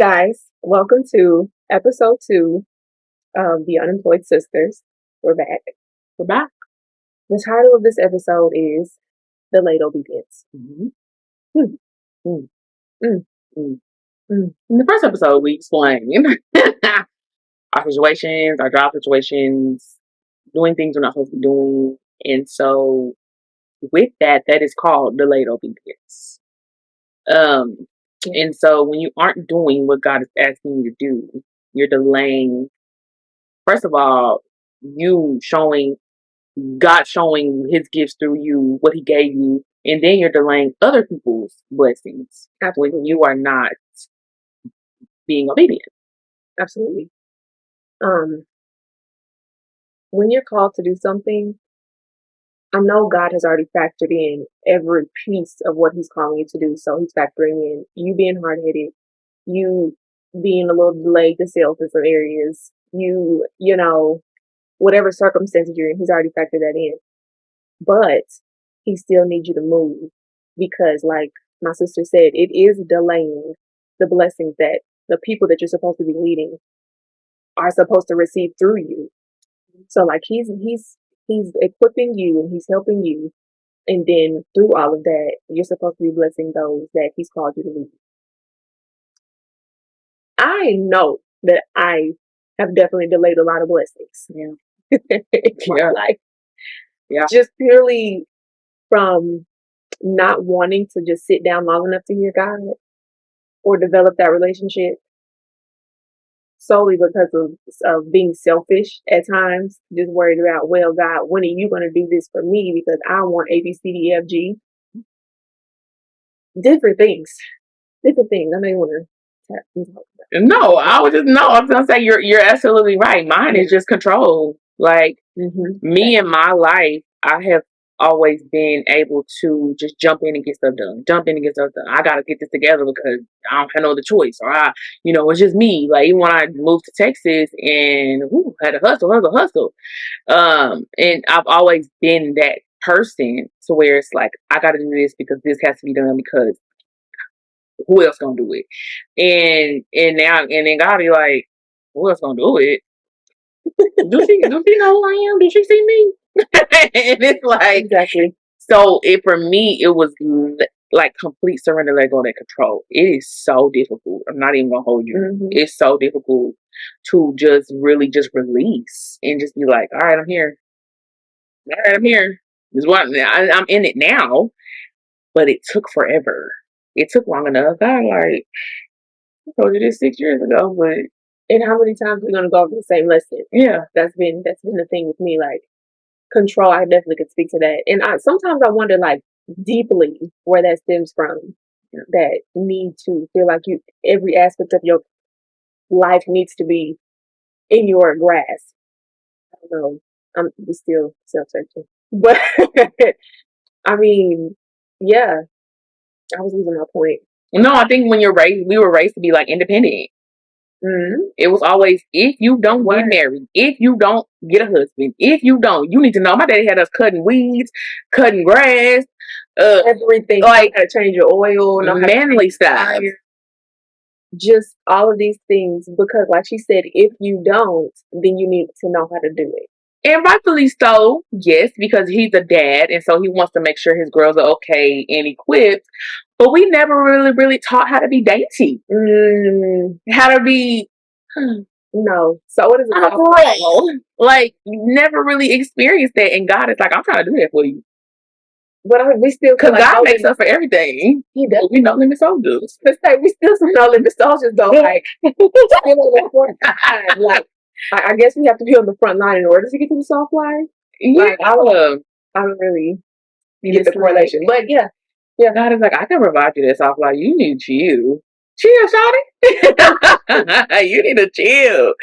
guys, welcome to episode 2 of the Unemployed Sisters. We're back. We're back. The title of this episode is Delayed Obedience. Mhm. Hmm. Mm. Mm. In the first episode, we explained our situations, our job situations, doing things we're not supposed to be doing. And so, with that, that is called delayed obedience. And so, when you aren't doing what God is asking you to do, you're delaying, first of all, you showing God showing his gifts through you, what he gave you, and then you're delaying other people's blessings when you are not being obedient. Absolutely. When you're called to do something, I know God has already factored in every piece of what he's calling you to do. So he's factoring in you being hard-headed, you being a little delayed to self in some areas, whatever circumstances you're in, he's already factored that in. But he still needs you to move because, like my sister said, it is delaying the blessings that the people that you're supposed to be leading are supposed to receive through you. So, like, he's equipping you and he's helping you, and then through all of that, you're supposed to be blessing those that he's called you to lead. I know that I have definitely delayed a lot of blessings. In my life. Yeah. Just purely from not wanting to just sit down long enough to hear God or develop that relationship, solely because of being selfish at times, just worried about, well, God, when are you going to do this for me? Because I want A, B, C, D, E, F, G. Different things. I may want to tap into that. No, I was gonna say you're absolutely right. Mine is just control. Like me in my life, I have always been able to just jump in and get stuff done. I gotta get this together because I don't have no other choice. Or it's just me. Like even when I moved to Texas and had to hustle. And I've always been that person to where it's like I gotta do this because this has to be done because who else gonna do it? And then God be like, who else gonna do it? do she know who I am? Did she see me? And it's like exactly. So for me, it was like complete surrender, let go, and control. It is so difficult. I'm not even gonna hold you. Mm-hmm. It's so difficult to just really just release and just be like, all right, I'm here. All right, I'm here. This is what I'm in it now, but it took forever. It took long enough. I told you this 6 years ago, but and how many times we're gonna go over the same lesson? Yeah, that's been the thing with me. Like control, I definitely could speak to that. And sometimes I wonder, like, deeply where that stems from. That need to feel like every aspect of your life needs to be in your grasp. I don't know. I'm still self-searching, but I mean, yeah, I was losing my point. No, I think when we were raised to be like independent. Mm-hmm. It was always, if you don't get married, if you don't get a husband, if you don't, you need to know. My daddy had us cutting weeds, cutting grass, everything. Like how to change your oil, manly stuff. Just all of these things, because like she said, if you don't, then you need to know how to do it. And rightfully so, yes, because he's a dad, and so he wants to make sure his girls are okay and equipped. But we never really taught how to be dainty, how to be. No. So what is it? Like, never really experienced that, and God is like, I'm trying to do that for you. But we still, because God makes up for everything. He does. We no limit soldiers. Let's say we still some no limit soldiers though. Like, like I guess we have to be on the front line in order to get to the soft line. Yeah. Like, I don't really get the correlation, but yeah. God is like, I can provide you that soft line. You need to chill, shawty. You need to chill.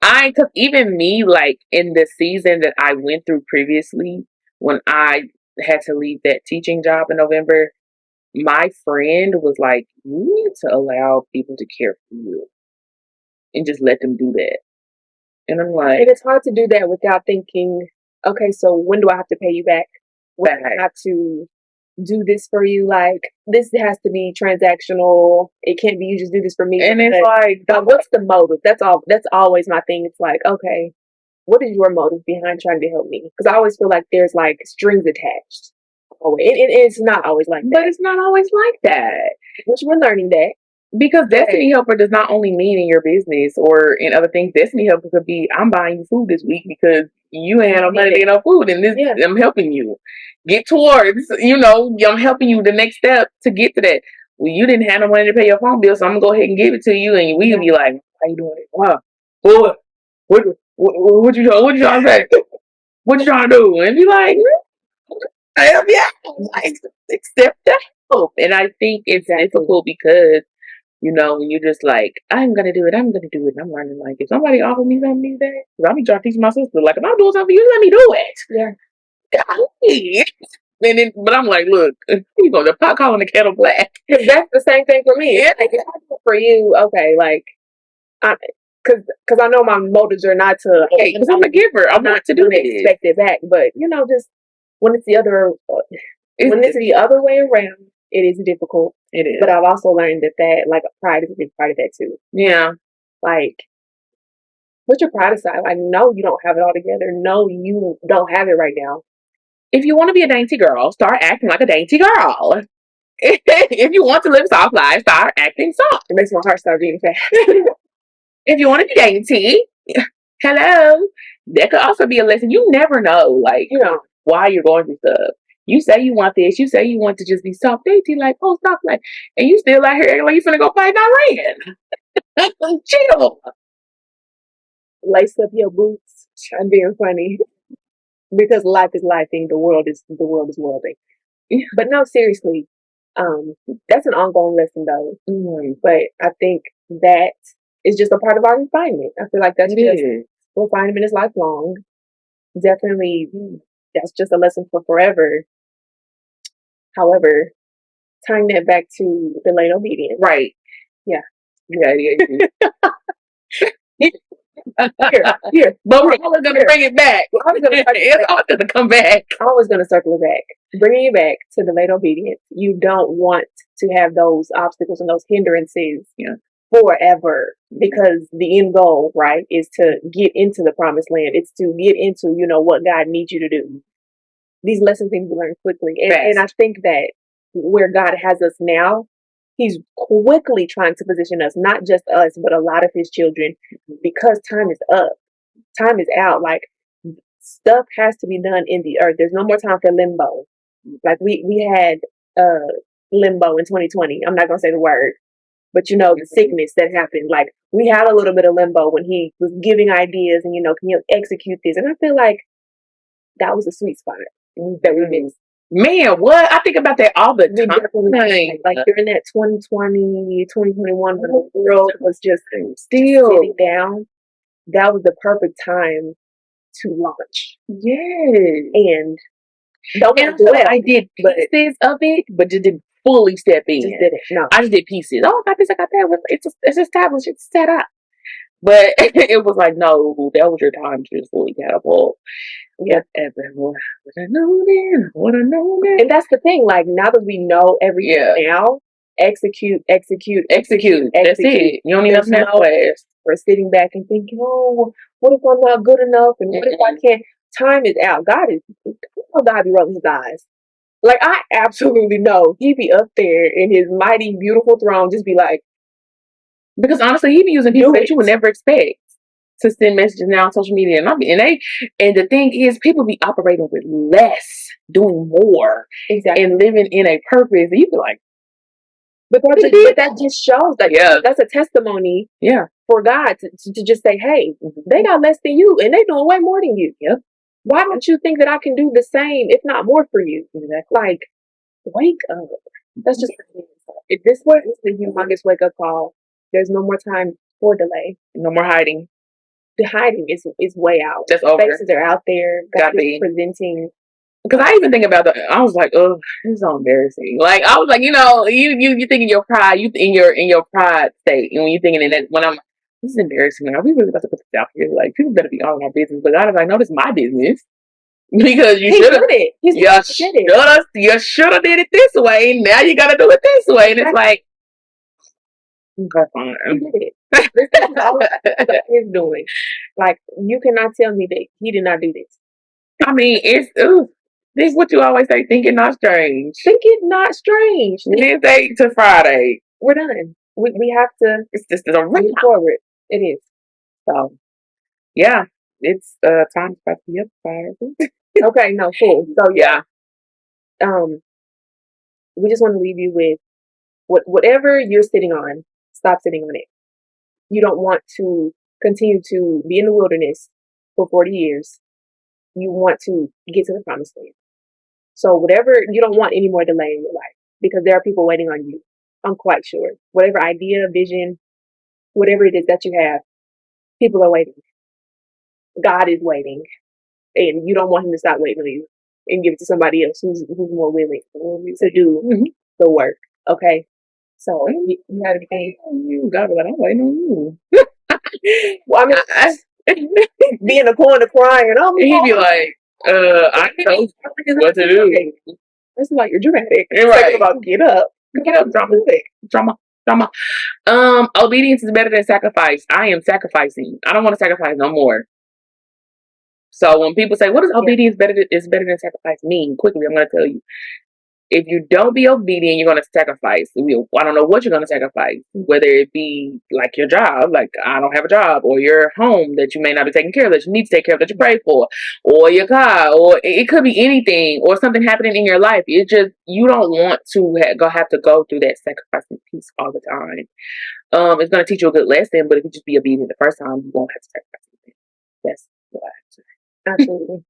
Because even me, like in the season that I went through previously, when I had to leave that teaching job in November, my friend was like, you need to allow people to care for you and just let them do that. And I'm like, and it's hard to do that without thinking, okay, so when do I have to pay you back? When I have to do this for you. Like, this has to be transactional. It can't be you just do this for me. And it's but what's the motive? That's all. That's always my thing. It's like, okay, what is your motive behind trying to help me? Because I always feel like there's like strings attached. Oh, it's not always like that. But it's not always like that. Which we're learning that. Because Destiny Helper does not only mean in your business or in other things. Destiny Helper could be, I'm buying you food this week because you ain't had no money to get no food, and this I'm helping you get towards, I'm helping you the next step to get to that. Well, you didn't have no money to pay your phone bill, so I'm gonna go ahead and give it to you, and we can be like, how you doing it? Wow. What you trying to say? What you trying to do? And be like, like, accept that help. And I think it's difficult because, when you're just like, I'm going to do it. And I'm learning, like, if somebody offers me something these days, because I'll be trying to teach my sister, like, if I'm doing something for you, let me do it. Yeah. And then, but I'm like, look, the pot calling the kettle black. That's the same thing for me. Yeah. Like, for you, okay, like, because I know my motives are not to. Hey, because I'm a giver. I'm not to do it. Expect it back, but just when it's the other, when it's the other way around, it is difficult. It is. But I've also learned that like pride is a big part of that too. Yeah. Like, put your pride aside. Like, no, you don't have it all together. No, you don't have it right now. If you want to be a dainty girl, start acting like a dainty girl. If you want to live soft life, start acting soft. It makes my heart start beating fast. If you want to be dainty, hello, that could also be a lesson. You never know, like, why you're going through stuff. You say you want this. You say you want to just be soft dainty, like post op, like, and you still out here acting like you finna go fight Iran. Chill. Lace up your boots. I'm being funny because life is lifing. The world is worlding. But no, seriously, that's an ongoing lesson though. Mm-hmm. But I think that is just a part of our refinement. I feel like that's refinement is lifelong. Definitely, that's just a lesson for forever. However, tying that back to delayed obedience. Right. Yeah. Here. But we're always going to bring it back. It's always going to come back. Always going to circle it back. Bringing it back to delayed obedience. You don't want to have those obstacles and those hindrances forever, because the end goal, right, is to get into the promised land. It's to get into, what God needs you to do. These lessons need to be learned quickly. And I think that where God has us now, He's quickly trying to position us, not just us, but a lot of His children, because time is up. Time is out. Like, stuff has to be done in the earth. There's no more time for limbo. Like, we had limbo in 2020. I'm not going to say the word, but the sickness that happened. Like, we had a little bit of limbo when He was giving ideas and, can you execute this? And I feel like that was a sweet spot that we missed. Man, what? I think about that all the time. Like during that 2020, 2021, when the world was just still sitting down, that was the perfect time to launch. Yes. And I did pieces of it, but just didn't fully step in. Just did it. No. I just did pieces. Oh, I got this, I got that. It's established, it's set up. But it was like, no, that was your time to just fully catapult. What I know then. And that's the thing. Like, now that we know everything now, execute. That's it. You don't need nothing else for sitting back and thinking, oh, what if I'm not good enough? And what if I can't? Time is out. God be rolling His eyes. Like, I absolutely know He be up there in His mighty, beautiful throne, just be like, because honestly, He be using people that you would never expect to send messages now on social media, and the thing is, people be operating with less, doing more, and living in a purpose. And you be like, but that just shows that that's a testimony, for God to just say, hey, they got less than you, and they doing way more than you. Yep. Why don't you think that I can do the same, if not more, for you? Like, wake up. That's just if this was the humongous wake up call. There's no more time for delay. No more hiding. The hiding is way out. That's over. Faces are out there. God is presenting. Because I even think about I was like, oh, this is so embarrassing. Like, I was like, you think in your pride, you in your pride state, and when you thinking in that, this is embarrassing. Are we really about to put this out here? Like, people better be all in our business, but God is like, no, this is my business. Because you should have. You should have did it this way. Now you got to do it this way, and it's like, okay, fine. He did it. This is all he's doing. Like, you cannot tell me that he did not do this. I mean, this is what you always say, think it not strange. Think it not strange. Wednesday to Friday. We're done. We have to. It's just a move forward. It is. So, yeah, it's time to be up. Okay, no, cool. So yeah, we just want to leave you with whatever you're sitting on. Stop sitting on it. You don't want to continue to be in the wilderness for 40 years. You want to get to the promised land. So whatever, you don't want any more delay in your life because there are people waiting on you. I'm quite sure. Whatever idea, vision, whatever it is that you have, people are waiting. God is waiting. And you don't want him to stop waiting on you and give it to somebody else who's more willing to do the work. Okay? So you have anything? You gotta be like, I'm waiting on you. Well, I mean, be in the corner crying. Oh, he'd be like, I know what to do. That's like you're dramatic. Right. About get up, drama. Obedience is better than sacrifice. I am sacrificing. I don't want to sacrifice no more. So when people say, "What does obedience better than sacrifice?" mean? Quickly, I'm going to tell you. If you don't be obedient, you're going to sacrifice. I don't know what you're going to sacrifice, whether it be like your job, like I don't have a job, or your home that you may not be taking care of, that you need to take care of, that you pray for, or your car, or it could be anything, or something happening in your life. It just, you don't want to have to go through that sacrificing piece all the time. It's going to teach you a good lesson, but if you just be obedient the first time, you won't have to sacrifice anything. That's what I have to say. Absolutely.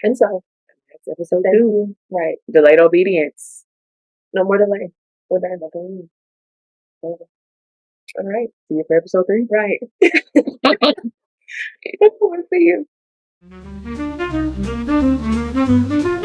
And so, that's episode 2. Right. Delayed obedience. No more delay. We're done. All right. See you for episode 3. Right. I want to see you.